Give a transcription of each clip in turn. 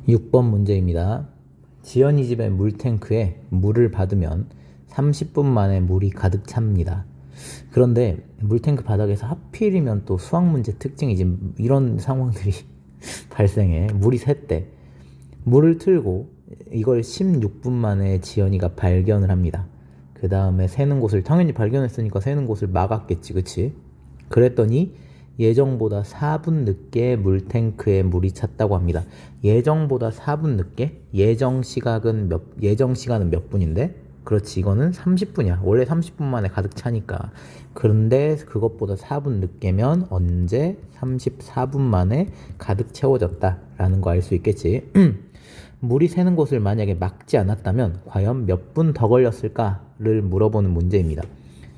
6번 문제입니다. 지연이 집의 물탱크에 물을 받으면 30분 만에 물이 가득 찹니다. 그런데 물탱크 바닥에서 하필이면 또 수학 문제 특징이지 이런 상황들이 발생해. 물이 샜대. 물을 틀고 이걸 16분 만에 지연이가 발견을 합니다. 그 다음에 새는 곳을 당연히 발견했으니까 새는 곳을 막았겠지, 그치? 그랬더니 예정보다 4분 늦게 물탱크에 물이 찼다고 합니다. 예정보다 4분 늦게? 예정 시간은 몇 분인데? 그렇지, 이거는 30분이야. 원래 30분 만에 가득 차니까. 그런데 그것보다 4분 늦게면 언제? 34분 만에 가득 채워졌다 라는 거 알 수 있겠지. 물이 새는 곳을 만약에 막지 않았다면 과연 몇 분 더 걸렸을까를 물어보는 문제입니다.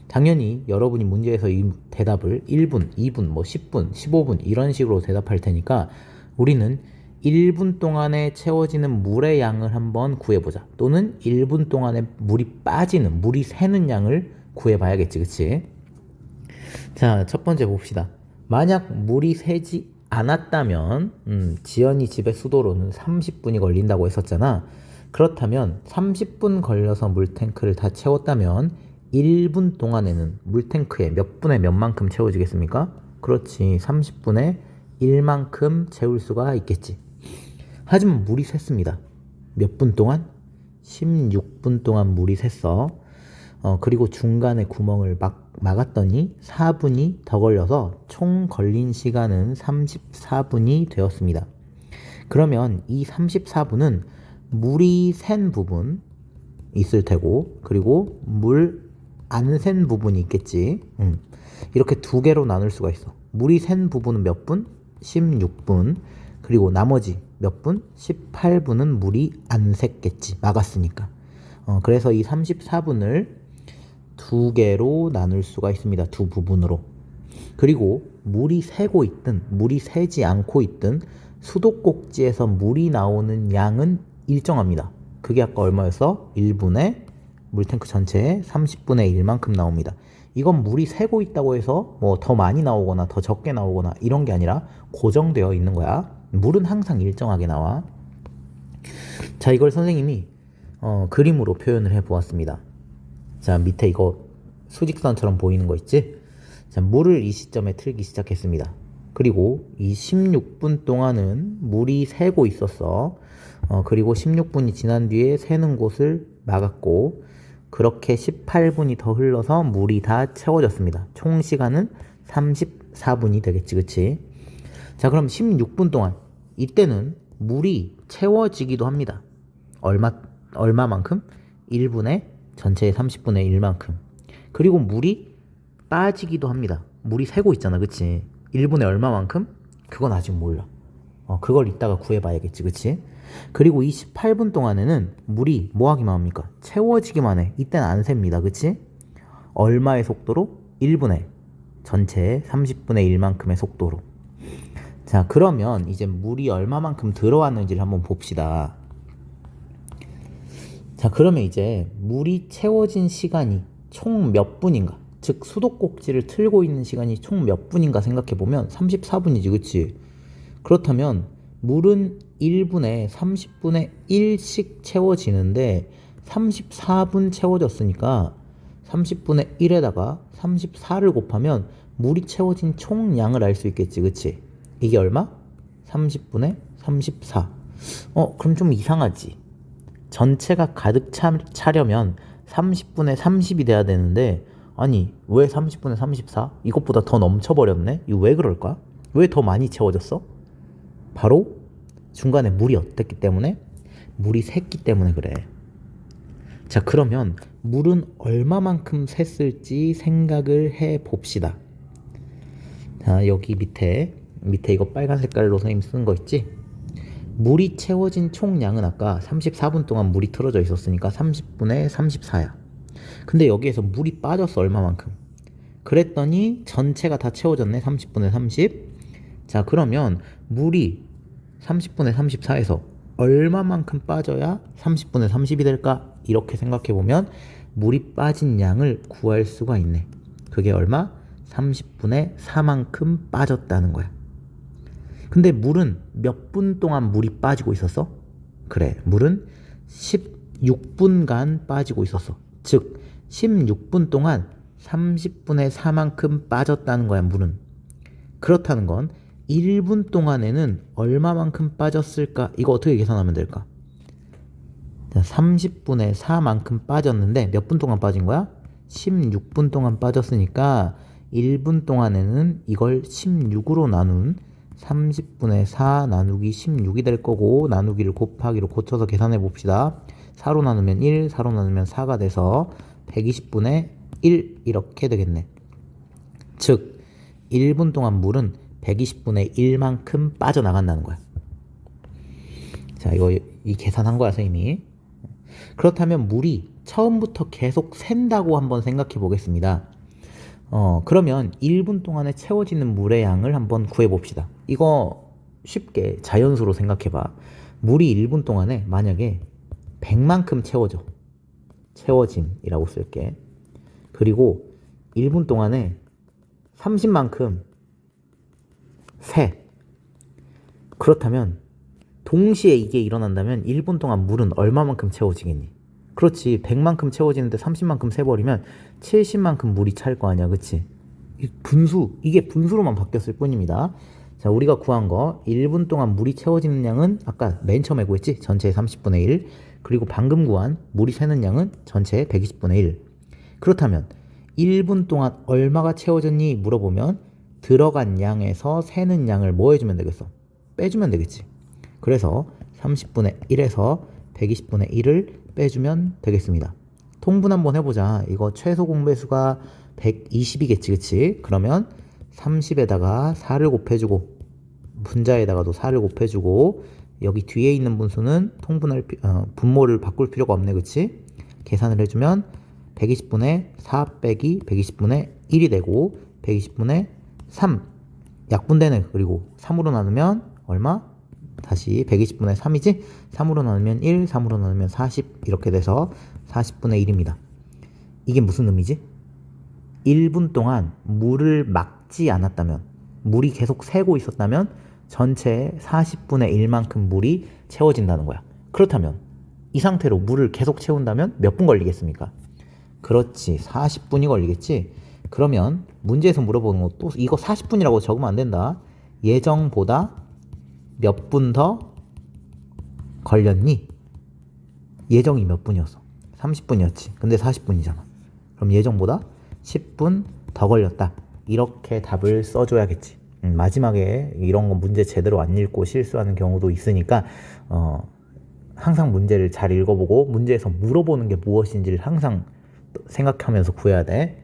당연히 여러분이 문제에서 이 대답을 1분, 2분, 10분, 15분 이런 식으로 대답할 테니까 우리는 1분 동안에 채워지는 물의 양을 한번 구해보자. 또는 1분 동안에 물이 새는 양을 구해봐야겠지, 그치? 자, 첫 번째 봅시다. 만약 물이 새지 않았다면 지연이 집의 수도로는 30분이 걸린다고 했었잖아. 그렇다면 30분 걸려서 물탱크를 다 채웠다면 1분 동안에는 물탱크에 몇 분에 몇 만큼 채워지겠습니까? 그렇지, 30분에 1만큼 채울 수가 있겠지. 하지만 물이 샜습니다. 몇 분 동안? 16분 동안 물이 샜어. 그리고 중간에 구멍을 막았더니 4분이 더 걸려서 총 걸린 시간은 34분이 되었습니다. 그러면 이 34분은 물이 샌 부분 있을 테고, 그리고 물 안 샌 부분이 있겠지. 이렇게 두 개로 나눌 수가 있어. 물이 샌 부분은 몇 분? 16분. 그리고 나머지 몇 분? 18분은 물이 안 샜겠지. 막았으니까. 그래서 이 34분을 두 개로 나눌 수가 있습니다. 두 부분으로. 그리고 물이 새고 있든 물이 새지 않고 있든 수도꼭지에서 물이 나오는 양은 일정합니다. 그게 아까 얼마였어? 1분에 물탱크 전체에 30분의 1만큼 나옵니다. 이건 물이 새고 있다고 해서 뭐 더 많이 나오거나 더 적게 나오거나 이런 게 아니라 고정되어 있는 거야. 물은 항상 일정하게 나와. 자, 이걸 선생님이 그림으로 표현을 해 보았습니다. 자, 밑에 이거 수직선처럼 보이는 거 있지? 자, 물을 이 시점에 틀기 시작했습니다. 그리고 이 16분 동안은 물이 새고 있었어. 그리고 16분이 지난 뒤에 새는 곳을 막았고, 그렇게 18분이 더 흘러서 물이 다 채워졌습니다. 총 시간은 34분이 되겠지, 그치? 자, 그럼 16분 동안 이때는 물이 채워지기도 합니다. 얼마만큼? 1분에 전체의 30분의 1만큼. 그리고 물이 빠지기도 합니다. 물이 새고 있잖아, 그치? 1분에 얼마만큼? 그건 아직 몰라. 그걸 이따가 구해봐야겠지, 그치? 그리고 이 18분 동안에는 물이 뭐 하기만 합니까? 채워지기만 해. 이때는 안 셉니다, 그치? 얼마의 속도로? 1분에 전체의 30분의 1만큼의 속도로. 자, 그러면 이제 물이 얼마만큼 들어왔는지를 한번 봅시다. 자, 그러면 이제 물이 채워진 시간이 총 몇 분인가? 즉 수도꼭지를 틀고 있는 시간이 총 몇 분인가 생각해보면 34분이지, 그치? 그렇다면 물은 1분에 30분의 1씩 채워지는데 34분 채워졌으니까 30분의 1에다가 34를 곱하면 물이 채워진 총량을 알 수 있겠지, 그치? 이게 얼마? 30분의 34. 그럼 좀 이상하지? 전체가 가득 차려면 30분의 30이 돼야 되는데, 아니 왜 30분의 34? 이것보다 더 넘쳐버렸네? 이거 왜 그럴까? 왜 더 많이 채워졌어? 바로 중간에 물이 어땠기 때문에? 물이 샜기 때문에 그래. 자, 그러면 물은 얼마만큼 샜을지 생각을 해 봅시다. 자, 여기 밑에 이거 빨간 색깔로 선생님 쓰는 거 있지? 물이 채워진 총량은 아까 34분 동안 물이 틀어져 있었으니까 30분의 34야. 근데 여기에서 물이 빠졌어, 얼마만큼? 그랬더니 전체가 다 채워졌네, 30분의 30. 자, 그러면 물이 30분의 34에서 얼마만큼 빠져야 30분의 30이 될까? 이렇게 생각해보면 물이 빠진 양을 구할 수가 있네. 그게 얼마? 30분의 4만큼 빠졌다는 거야. 근데 물은 몇 분 동안 물이 빠지고 있었어? 그래, 물은 16분간 빠지고 있었어. 즉 16분 동안 30분의 4만큼 빠졌다는 거야, 물은. 그렇다는 건 1분 동안에는 얼마만큼 빠졌을까? 이거 어떻게 계산하면 될까? 30분의 4만큼 빠졌는데 몇 분 동안 빠진 거야? 16분 동안 빠졌으니까 1분 동안에는 이걸 16으로 나눈 30분의 4 나누기 16이 될 거고, 나누기를 곱하기로 고쳐서 계산해 봅시다. 4로 나누면 1, 4로 나누면 4가 돼서 120분의 1 이렇게 되겠네. 즉 1분 동안 물은 120분의 1만큼 빠져나간다는 거야. 자, 이 계산한 거야, 선생님이. 그렇다면 물이 처음부터 계속 샌다고 한번 생각해 보겠습니다. 그러면 1분 동안에 채워지는 물의 양을 한번 구해 봅시다. 이거 쉽게 자연수로 생각해 봐. 물이 1분 동안에 만약에 100만큼 채워짐이라고 쓸게. 그리고 1분 동안에 30만큼 새. 그렇다면 동시에 이게 일어난다면 1분 동안 물은 얼마만큼 채워지겠니? 그렇지. 100만큼 채워지는데 30만큼 새버리면 70만큼 물이 찰 거 아니야. 그치? 이게 분수로만 바뀌었을 뿐입니다. 자, 우리가 구한 거 1분 동안 물이 채워지는 양은 아까 맨 처음에 구했지? 전체의 30분의 1. 그리고 방금 구한 물이 새는 양은 전체의 120분의 1. 그렇다면 1분 동안 얼마가 채워졌니? 물어보면 들어간 양에서 새는 양을 뭐 해주면 되겠어? 빼주면 되겠지. 그래서 30분의 1에서 120분의 1을 빼주면 되겠습니다. 통분 한번 해보자. 이거 최소 공배수가 120이겠지, 그치? 그러면 30에다가 4를 곱해주고, 분자에다가도 4를 곱해주고, 여기 뒤에 있는 분수는 분모를 바꿀 필요가 없네, 그치? 계산을 해주면 120분의 4 빼기 120분의 1이 되고, 120분의 3 약분되네. 그리고 3으로 나누면 얼마? 다시 120분의 3이지? 3으로 나누면 1, 3으로 나누면 40 이렇게 돼서 40분의 1입니다. 이게 무슨 의미지? 1분 동안 물을 막지 않았다면, 물이 계속 새고 있었다면 전체 40분의 1만큼 물이 채워진다는 거야. 그렇다면 이 상태로 물을 계속 채운다면 몇 분 걸리겠습니까? 그렇지, 40분이 걸리겠지. 그러면 문제에서 물어보는 것도 이거 40분이라고 적으면 안 된다. 예정보다 몇 분 더 걸렸니? 예정이 몇 분이었어? 30분이었지. 근데 40분이잖아. 그럼 예정보다 10분 더 걸렸다. 이렇게 답을 써줘야겠지. 마지막에 이런 거 문제 제대로 안 읽고 실수하는 경우도 있으니까 항상 문제를 잘 읽어보고 문제에서 물어보는 게 무엇인지를 항상 생각하면서 구해야 돼.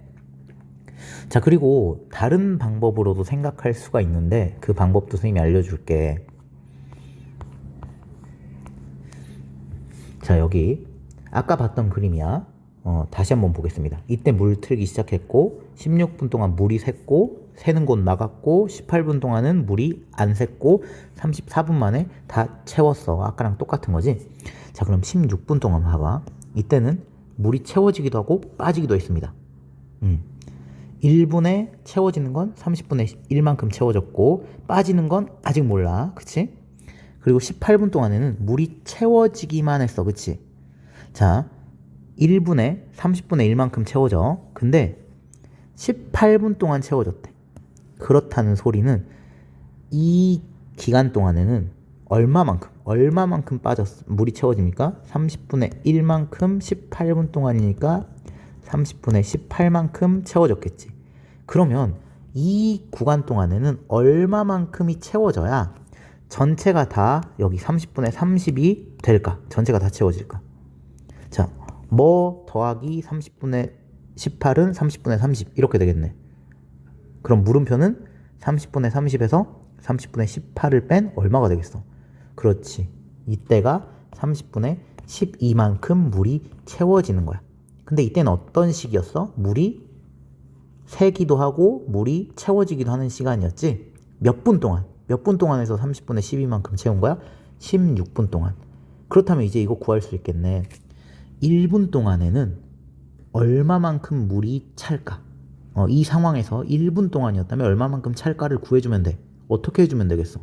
자, 그리고 다른 방법으로도 생각할 수가 있는데 그 방법도 선생님이 알려줄게. 자, 여기 아까 봤던 그림이야. 다시 한번 보겠습니다. 이때 물 틀기 시작했고 16분 동안 물이 샜고 새는 곳 막았고 18분 동안은 물이 안 샜고 34분 만에 다 채웠어. 아까랑 똑같은 거지. 자, 그럼 16분 동안 봐봐. 이때는 물이 채워지기도 하고 빠지기도 했습니다. 1분에 채워지는 건 30분의 1만큼 채워졌고 빠지는 건 아직 몰라. 그치? 그리고 18분 동안에는 물이 채워지기만 했어. 그치? 자, 1분에 30분의 1만큼 채워져. 근데 18분 동안 채워졌대. 그렇다는 소리는 이 기간 동안에는 얼마만큼 물이 채워집니까? 30분의 1만큼 18분 동안이니까 30분의 18만큼 채워졌겠지. 그러면 이 구간 동안에는 얼마만큼이 채워져야 전체가 다 여기 30분의 30이 될까? 전체가 다 채워질까? 자, 뭐 더하기 30분의 18은 30분의 30 이렇게 되겠네. 그럼 물음표는 30분의 30에서 30분의 18을 뺀 얼마가 되겠어? 그렇지. 이때가 30분의 12만큼 물이 채워지는 거야. 근데 이때는 어떤 시기였어? 물이 새기도 하고 물이 채워지기도 하는 시간이었지. 몇 분 동안에서 30분의 12만큼 채운 거야? 16분 동안. 그렇다면 이제 이거 구할 수 있겠네. 1분 동안에는 얼마만큼 물이 찰까? 이 상황에서 1분 동안이었다면 얼마만큼 찰까를 구해주면 돼. 어떻게 해주면 되겠어?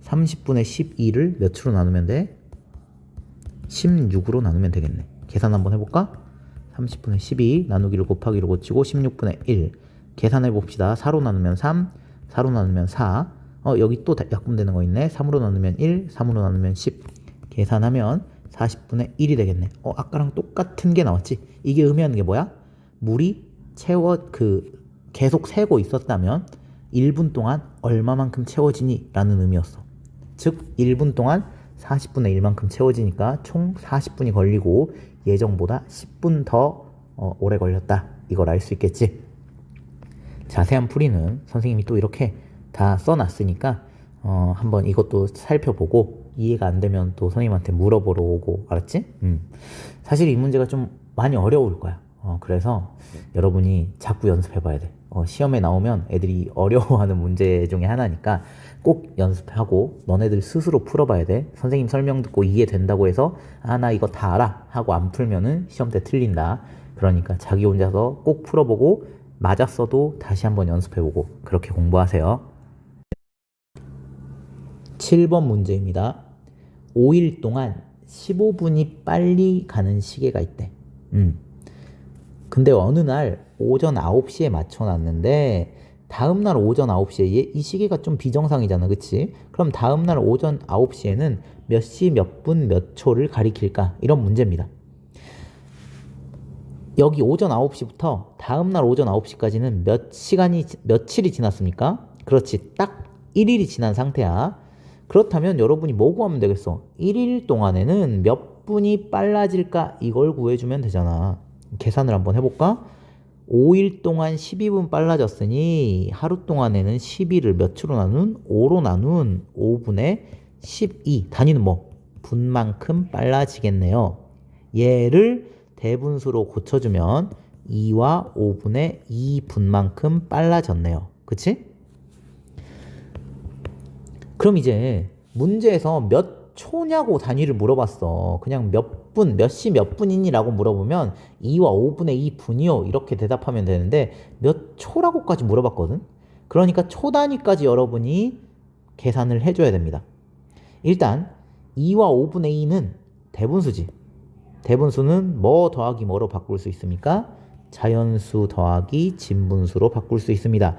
30분의 12를 몇으로 나누면 돼? 16으로 나누면 되겠네. 계산 한번 해볼까? 30분의 12 나누기를 곱하기로 고치고 16분의 1 계산해 봅시다. 4로 나누면 3, 4로 나누면 4. 여기 또 약분되는 거 있네. 3으로 나누면 1, 3으로 나누면 10. 계산하면 40분의 1이 되겠네. 아까랑 똑같은 게 나왔지? 이게 의미하는 게 뭐야? 물이 계속 새고 있었다면 1분 동안 얼마만큼 채워지니? 라는 의미였어. 즉 1분 동안 40분의 1만큼 채워지니까 총 40분이 걸리고 예정보다 10분 더 오래 걸렸다. 이걸 알 수 있겠지? 자세한 풀이는 선생님이 또 이렇게 다 써놨으니까 한번 이것도 살펴보고 이해가 안 되면 또 선생님한테 물어보러 오고, 알았지? 사실 이 문제가 좀 많이 어려울 거야. 그래서 여러분이 자꾸 연습해봐야 돼. 시험에 나오면 애들이 어려워하는 문제 중에 하나니까 꼭 연습하고 너네들 스스로 풀어봐야 돼. 선생님 설명 듣고 이해된다고 해서 나 이거 다 알아 하고 안 풀면은 시험 때 틀린다. 그러니까 자기 혼자서 꼭 풀어보고 맞았어도 다시 한번 연습해보고 그렇게 공부하세요. 7번 문제입니다. 5일 동안 15분이 빨리 가는 시계가 있대. 근데 어느 날 오전 9시에 맞춰놨는데 다음날 오전 9시에 이 시계가 좀 비정상이잖아, 그치? 그럼 다음날 오전 9시에는 몇 시 몇 분 몇 초를 가리킬까? 이런 문제입니다. 여기 오전 9시부터 다음날 오전 9시까지는 며칠이 지났습니까? 그렇지, 딱 1일이 지난 상태야. 그렇다면 여러분이 뭐 구하면 되겠어? 1일 동안에는 몇 분이 빨라질까? 이걸 구해주면 되잖아. 계산을 한번 해볼까? 5일 동안 12분 빨라졌으니 하루 동안에는 12를 몇으로 나눈? 5로 나눈 5분의 12. 단위는 뭐? 분만큼 빨라지겠네요. 얘를 대분수로 고쳐주면 2와 5분의 2분만큼 빨라졌네요. 그치? 그럼 이제 문제에서 몇 초냐고 단위를 물어봤어. 그냥 몇 분, 몇 시 몇 분이니? 라고 물어보면 2와 5분의 2분이요. 이렇게 대답하면 되는데 몇 초라고까지 물어봤거든. 그러니까 초 단위까지 여러분이 계산을 해줘야 됩니다. 일단 2와 5분의 2는 대분수지. 대분수는 뭐 더하기 뭐로 바꿀 수 있습니까? 자연수 더하기 진분수로 바꿀 수 있습니다.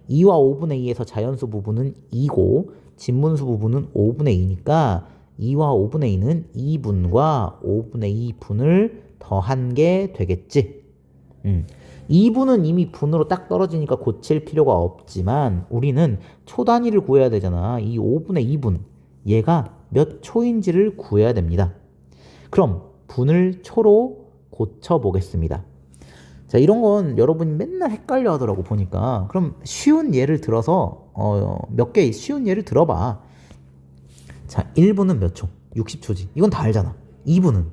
2와 5분의 2에서 자연수 부분은 2고 진분수 부분은 5분의 2니까 2와 5분의 2는 2분과 5분의 2분을 더한 게 되겠지. 2분은 이미 분으로 딱 떨어지니까 고칠 필요가 없지만 우리는 초 단위를 구해야 되잖아. 이 5분의 2분 얘가 몇 초인지를 구해야 됩니다. 그럼 분을 초로 고쳐보겠습니다. 자, 이런 건 여러분이 맨날 헷갈려 하더라고 보니까. 그럼 쉬운 예를 들어서 몇 개 쉬운 예를 들어봐. 자, 1분은 몇 초? 60초지. 이건 다 알잖아. 2분은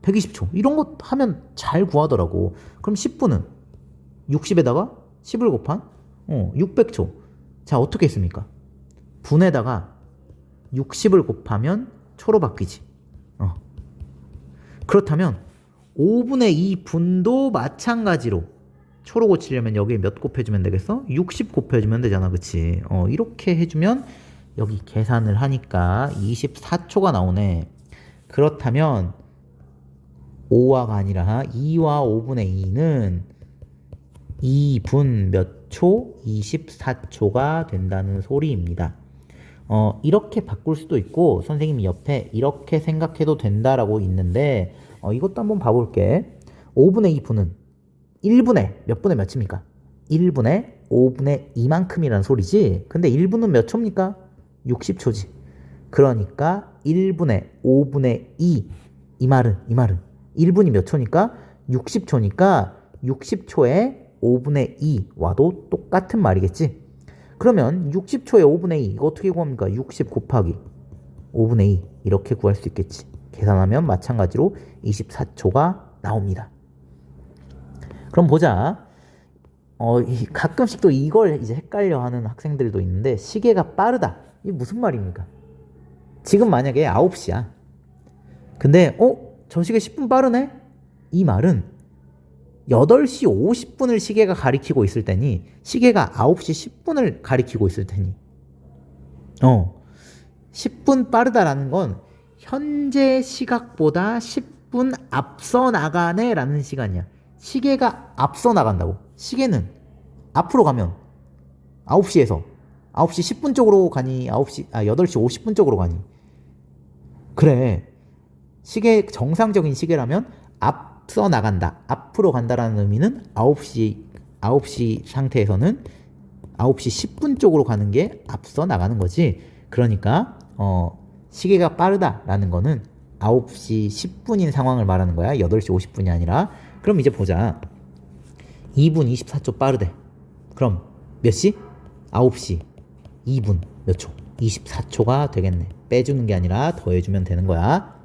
120초. 이런 거 하면 잘 구하더라고. 그럼 10분은 60에다가 10을 곱한 600초. 자, 어떻게 했습니까? 분에다가 60을 곱하면 초로 바뀌지. 그렇다면 5분의 2분도 마찬가지로 초로 고치려면 여기에 몇 곱해주면 되겠어? 60 곱해주면 되잖아, 그치? 이렇게 해주면 여기 계산을 하니까 24초가 나오네. 그렇다면 5와가 아니라 2와 5분의 2는 2분 몇 초? 24초가 된다는 소리입니다. 이렇게 바꿀 수도 있고 선생님이 옆에 이렇게 생각해도 된다라고 있는데 이것도 한번 봐볼게. 5분의 2분은 1분의 몇 분의 몇입니까? 1분의 5분의 2만큼이라는 소리지. 근데 1분은 몇 초입니까? 60초지. 그러니까 1분의 5분의 2. 이 말은 1분이 몇 초니까? 60초니까 60초에 5분의 2와도 똑같은 말이겠지. 그러면 60초에 5분의 2 이거 어떻게 구합니까? 60 곱하기 5분의 2 이렇게 구할 수 있겠지. 계산하면 마찬가지로 24초가 나옵니다. 그럼 보자. 가끔씩 또 이걸 이제 헷갈려 하는 학생들도 있는데 시계가 빠르다. 이게 무슨 말입니까? 지금 만약에 9시야. 근데 저 시계 10분 빠르네? 이 말은 8시 50분을 시계가 가리키고 있을 테니 시계가 9시 10분을 가리키고 있을 테니 10분 빠르다라는 건 현재 시각보다 10분 앞서 나가네 라는 시간이야. 시계가 앞서 나간다고. 시계는 앞으로 가면 9시에서 9시 10분 쪽으로 가니 8시 50분 쪽으로 가니. 그래. 정상적인 시계라면 앞서 나간다. 앞으로 간다라는 의미는 9시 상태에서는 9시 10분 쪽으로 가는 게 앞서 나가는 거지. 그러니까 시계가 빠르다라는 거는 9시 10분인 상황을 말하는 거야. 8시 50분이 아니라. 그럼 이제 보자. 2분 24초 빠르대. 그럼 몇 시? 9시 2분 몇 초? 24초가 되겠네. 빼주는 게 아니라 더해주면 되는 거야.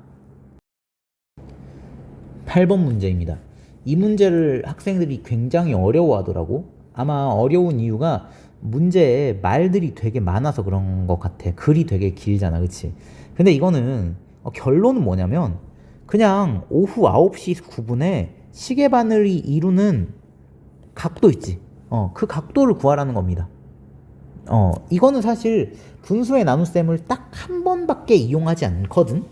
8번 문제입니다. 이 문제를 학생들이 굉장히 어려워하더라고. 아마 어려운 이유가 문제에 말들이 되게 많아서 그런 것 같아. 글이 되게 길잖아, 그치? 근데 이거는 결론은 뭐냐면 그냥 오후 9시 9분에 시계바늘이 이루는 각도 있지. 그 각도를 구하라는 겁니다. 이거는 사실 분수의 나눗셈을 딱 한 번밖에 이용하지 않거든.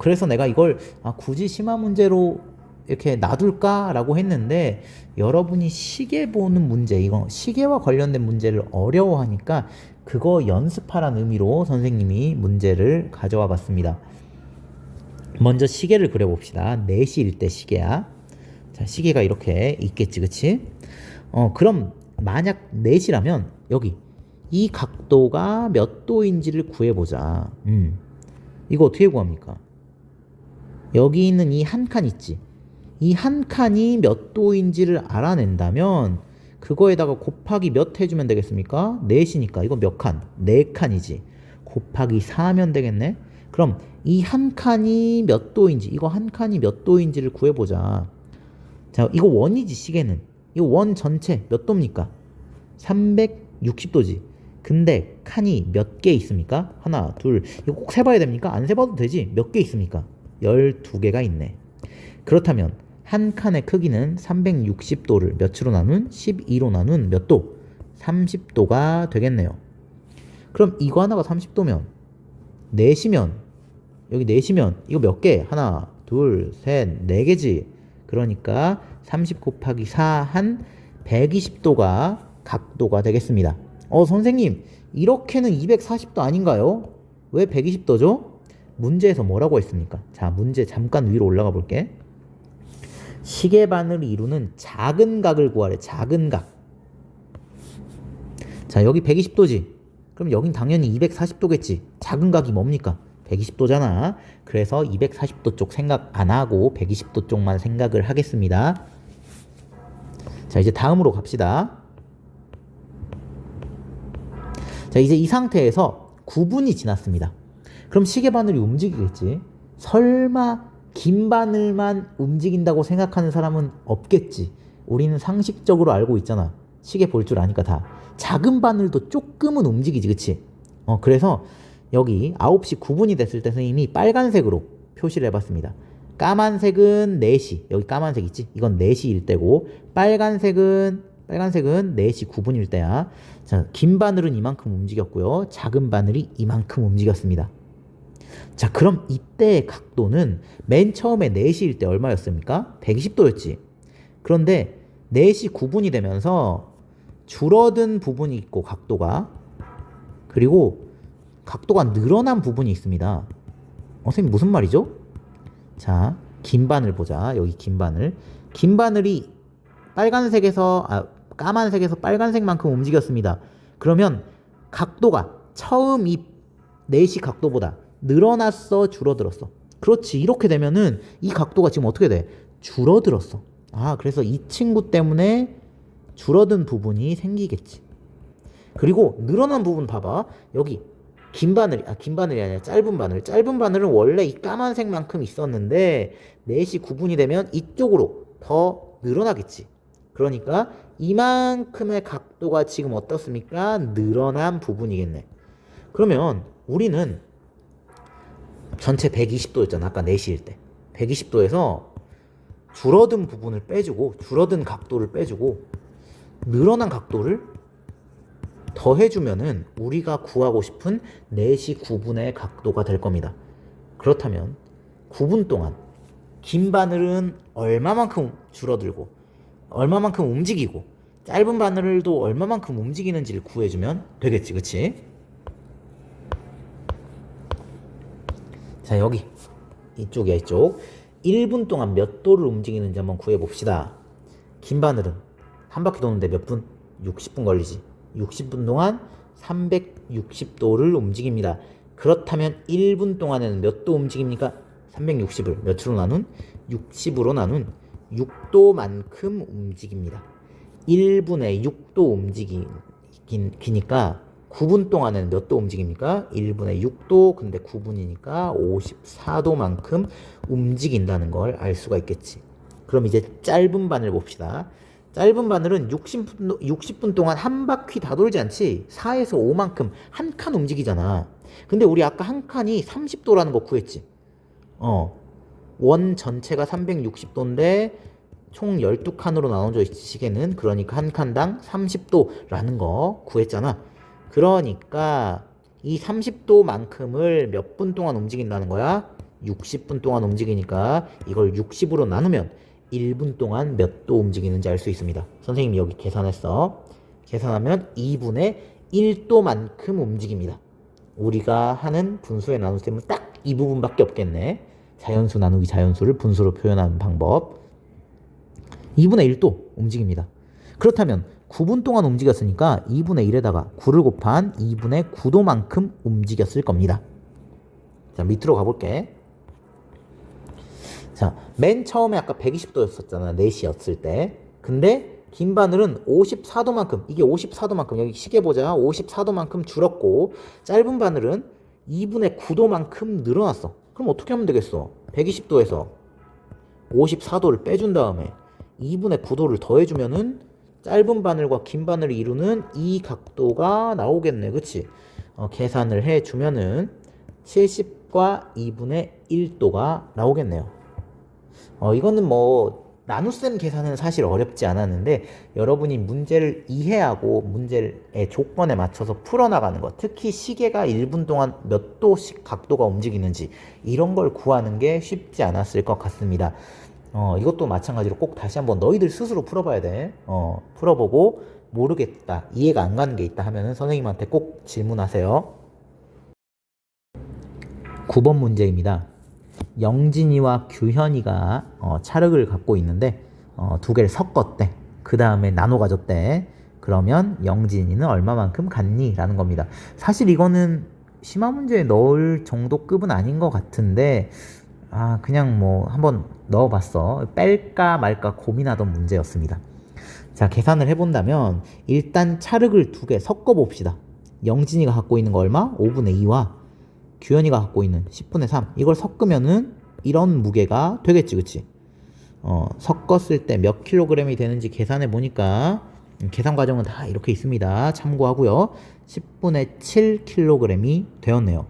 그래서 내가 이걸 굳이 심화 문제로 이렇게 놔둘까라고 했는데 여러분이 시계 보는 문제, 이거 시계와 관련된 문제를 어려워하니까 그거 연습하라는 의미로 선생님이 문제를 가져와 봤습니다. 먼저 시계를 그려봅시다. 4시일 때 시계야. 자, 시계가 이렇게 있겠지, 그치? 그럼 만약 4시라면 여기 이 각도가 몇 도인지를 구해보자. 이거 어떻게 구합니까? 여기 있는 이 한 칸 있지? 이 한 칸이 몇 도인지를 알아낸다면 그거에다가 곱하기 몇 해주면 되겠습니까? 4시니까 이거 몇 칸? 4칸이지. 곱하기 4하면 되겠네? 그럼 이 한 칸이 몇 도인지, 이거 한 칸이 몇 도인지를 구해보자. 자, 이거 원이지, 시계는. 이거 원 전체 몇 도입니까? 360도지. 근데 칸이 몇 개 있습니까? 하나, 둘. 이거 꼭 세봐야 됩니까? 안 세봐도 되지. 몇 개 있습니까? 12개가 있네. 그렇다면 한 칸의 크기는 360도를 몇으로 나눈? 12로 나눈 몇 도? 30도가 되겠네요. 그럼 이거 하나가 30도면 4시면 여기 4시면 이거 몇 개? 하나, 둘, 셋, 4개지. 그러니까 30 곱하기 4 한 120도가 각도가 되겠습니다. 선생님, 이렇게는 240도 아닌가요? 왜 120도죠? 문제에서 뭐라고 했습니까? 자, 문제 잠깐 위로 올라가 볼게. 시계바늘이 이루는 작은 각을 구하래. 작은 각. 자, 여기 120도지. 그럼 여긴 당연히 240도겠지. 작은 각이 뭡니까? 120도잖아. 그래서 240도 쪽 생각 안 하고 120도 쪽만 생각을 하겠습니다. 자, 이제 다음으로 갑시다. 자, 이제 이 상태에서 9분이 지났습니다. 그럼 시계바늘이 움직이겠지. 설마 긴 바늘만 움직인다고 생각하는 사람은 없겠지. 우리는 상식적으로 알고 있잖아. 시계 볼 줄 아니까 다. 작은 바늘도 조금은 움직이지, 그치? 그래서 여기 9시 9분이 됐을 때 선생님이 빨간색으로 표시를 해봤습니다. 까만색은 4시. 여기 까만색 있지? 이건 4시일 때고, 빨간색은 4시 9분일 때야. 자, 긴 바늘은 이만큼 움직였고요. 작은 바늘이 이만큼 움직였습니다. 자, 그럼 이때의 각도는 맨 처음에 4시일 때 얼마였습니까? 120도였지. 그런데 4시 9분이 되면서 줄어든 부분이 있고 각도가, 그리고 각도가 늘어난 부분이 있습니다. 선생님 무슨 말이죠? 자, 긴 바늘 보자. 여기 긴 바늘. 긴 바늘이 까만색에서 빨간색만큼 움직였습니다. 그러면 각도가 처음 이 4시 각도보다 늘어났어, 줄어들었어? 그렇지. 이렇게 되면은 이 각도가 지금 어떻게 돼? 줄어들었어. 그래서 이 친구 때문에 줄어든 부분이 생기겠지. 그리고 늘어난 부분 봐봐. 여기 긴 바늘이 아니라 짧은 바늘. 짧은 바늘은 원래 이 까만색만큼 있었는데 4시 9분이 되면 이쪽으로 더 늘어나겠지. 그러니까 이만큼의 각도가 지금 어떻습니까? 늘어난 부분이겠네. 그러면 우리는 전체 120도였잖아. 아까 4시일 때. 120도에서 줄어든 부분을 빼주고, 줄어든 각도를 빼주고, 늘어난 각도를 더해주면은 우리가 구하고 싶은 4시 9분의 각도가 될 겁니다. 그렇다면 9분 동안 긴 바늘은 얼마만큼 줄어들고 얼마만큼 움직이고 짧은 바늘도 얼마만큼 움직이는지를 구해주면 되겠지, 그치? 자, 여기 이쪽이야, 이쪽. 1분 동안 몇 도를 움직이는지 한번 구해봅시다. 긴 바늘은 한 바퀴 도는데 몇 분? 60분 걸리지. 60분 동안 360도를 움직입니다. 그렇다면 1분 동안에는 몇 도 움직입니까? 360을 몇으로 나눈? 60으로 나눈 6도만큼 움직입니다. 1분에 6도 움직이니까 9분 동안에는 몇 도 움직입니까? 1분에 6도, 근데 9분이니까 54도만큼 움직인다는 걸 알 수가 있겠지. 그럼 이제 짧은 바늘 봅시다. 짧은 바늘은 60분 동안 한 바퀴 다 돌지 않지? 4에서 5만큼 한 칸 움직이잖아. 근데 우리 아까 한 칸이 30도라는 거 구했지? 원 전체가 360도인데 총 12칸으로 나눠져 있지, 시계는. 그러니까 한 칸당 30도라는 거 구했잖아. 그러니까 이 30도만큼을 몇 분 동안 움직인다는 거야? 60분 동안 움직이니까 이걸 60으로 나누면 1분 동안 몇 도 움직이는지 알 수 있습니다. 선생님이 여기 계산했어. 계산하면 2분의 1도만큼 움직입니다. 우리가 하는 분수의 나눗셈은 딱 이 부분밖에 없겠네. 자연수 나누기 자연수를 분수로 표현하는 방법. 2분의 1도 움직입니다. 그렇다면 9분 동안 움직였으니까 2분의 1에다가 9를 곱한 2분의 9도만큼 움직였을 겁니다. 자, 밑으로 가볼게. 자, 맨 처음에 아까 120도였었잖아. 4시였을 때. 근데 긴 바늘은 54도만큼, 이게 54도만큼, 여기 시계 보자. 54도만큼 줄었고, 짧은 바늘은 2분의 9도만큼 늘어났어. 그럼 어떻게 하면 되겠어? 120도에서 54도를 빼준 다음에 2분의 9도를 더해주면은 짧은 바늘과 긴 바늘이 이루는 이 각도가 나오겠네. 그치? 계산을 해주면은 70과 2분의 1도가 나오겠네요. 이거는 뭐 나눗셈 계산은 사실 어렵지 않았는데 여러분이 문제를 이해하고 문제의 조건에 맞춰서 풀어나가는 것, 특히 시계가 1분 동안 몇 도씩 각도가 움직이는지 이런 걸 구하는 게 쉽지 않았을 것 같습니다. 이것도 마찬가지로 꼭 다시 한번 너희들 스스로 풀어봐야 돼. 풀어보고 모르겠다, 이해가 안 가는 게 있다 하면은 선생님한테 꼭 질문하세요. 9번 문제입니다. 영진이와 규현이가 찰흙을 갖고 있는데 두 개를 섞었대. 그 다음에 나눠 가졌대. 그러면 영진이는 얼마만큼 갖니? 라는 겁니다. 사실 이거는 심화 문제에 넣을 정도 급은 아닌 것 같은데 그냥 뭐 한번 넣어봤어. 뺄까 말까 고민하던 문제였습니다. 자, 계산을 해본다면 일단 찰흙을 두 개 섞어 봅시다. 영진이가 갖고 있는 거 얼마? 5분의 2와 규현이가 갖고 있는 10분의 3. 이걸 섞으면은 이런 무게가 되겠지, 그치? 섞었을 때 몇 킬로그램이 되는지 계산해 보니까 계산 과정은 다 이렇게 있습니다. 참고하고요. 10분의 7kg이 되었네요.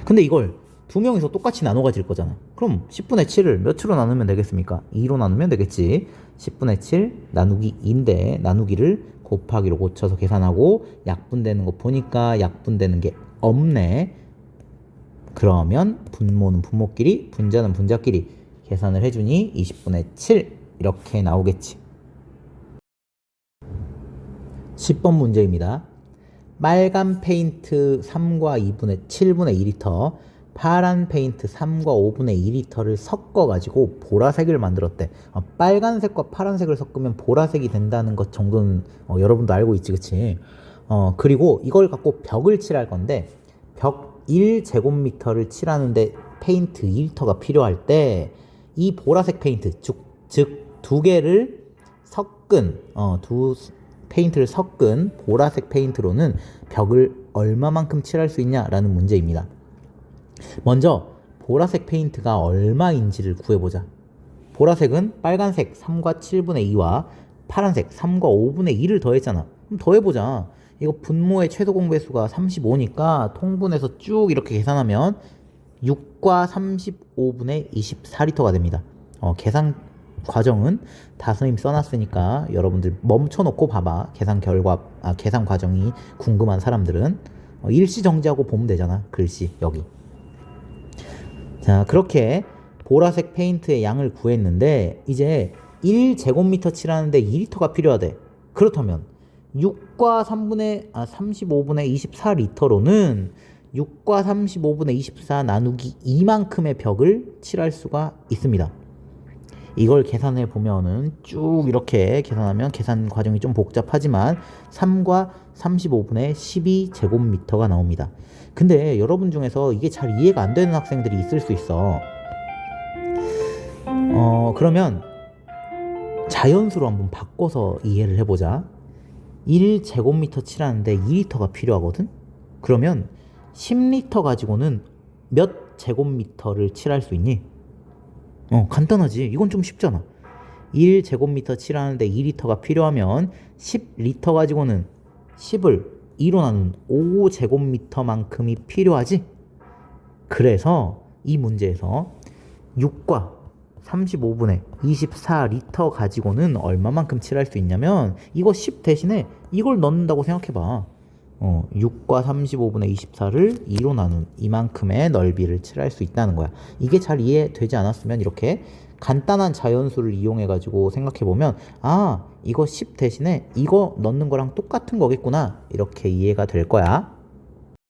근데 이걸 두 명이서 똑같이 나눠 가질 거잖아. 그럼 10분의 7을 몇으로 나누면 되겠습니까? 2로 나누면 되겠지. 10분의 7 나누기 2인데 나누기를 곱하기로 고쳐서 계산하고 약분되는 거 보니까 약분되는 게 없네. 그러면 분모는 분모끼리, 분자는 분자끼리 계산을 해주니 20분의 7 이렇게 나오겠지. 10번 문제입니다. 빨간 페인트 3과 7분의 2리터, 파란 페인트 3과 5분의 2리터를 섞어가지고 보라색을 만들었대. 빨간색과 파란색을 섞으면 보라색이 된다는 것 정도는 여러분도 알고 있지, 그치? 그리고 이걸 갖고 벽을 칠할 건데 벽 1제곱미터를 칠하는데 페인트 2리터가 필요할 때 이 보라색 페인트, 즉 두 개를 섞은 두 페인트를 섞은 보라색 페인트로는 벽을 얼마만큼 칠할 수 있냐라는 문제입니다. 먼저 보라색 페인트가 얼마인지를 구해보자. 보라색은 빨간색 3과 7분의 2와 파란색 3과 5분의 2를 더했잖아. 그럼 더해보자. 이거 분모의 최소 공배수가 35니까 통분해서 쭉 이렇게 계산하면 6과 35분의 24리터가 됩니다. 계산 과정은 다 선생님 써놨으니까 여러분들 멈춰놓고 봐봐. 계산 결과 계산 과정이 궁금한 사람들은 일시 정지하고 보면 되잖아. 글씨 여기. 자, 그렇게 보라색 페인트의 양을 구했는데 이제 1제곱미터 칠하는데 2리터가 필요하대. 그렇다면 6과 35분의 24리터로는 6과 35분의 24 나누기 2만큼의 벽을 칠할 수가 있습니다. 이걸 계산해 보면은 쭉 이렇게 계산하면 계산 과정이 좀 복잡하지만 3과 35분의 12제곱미터가 나옵니다. 근데 여러분 중에서 이게 잘 이해가 안 되는 학생들이 있을 수 있어. 그러면 자연수로 한번 바꿔서 이해를 해보자. 1제곱미터 칠하는데 2리터가 필요하거든? 그러면 10리터 가지고는 몇 제곱미터를 칠할 수 있니? 간단하지. 이건 좀 쉽잖아. 1제곱미터 칠하는데 2리터가 필요하면 10리터 가지고는 10을 2로 나눈 5제곱미터만큼이 필요하지? 그래서 이 문제에서 6과 35분의 24리터 가지고는 얼마만큼 칠할 수 있냐면 이거 10 대신에 이걸 넣는다고 생각해봐. 6과 35분의 24를 2로 나눈 이만큼의 넓이를 칠할 수 있다는 거야. 이게 잘 이해되지 않았으면 이렇게 간단한 자연수를 이용해 가지고 생각해 보면 이거 10 대신에 이거 넣는 거랑 똑같은 거겠구나 이렇게 이해가 될 거야.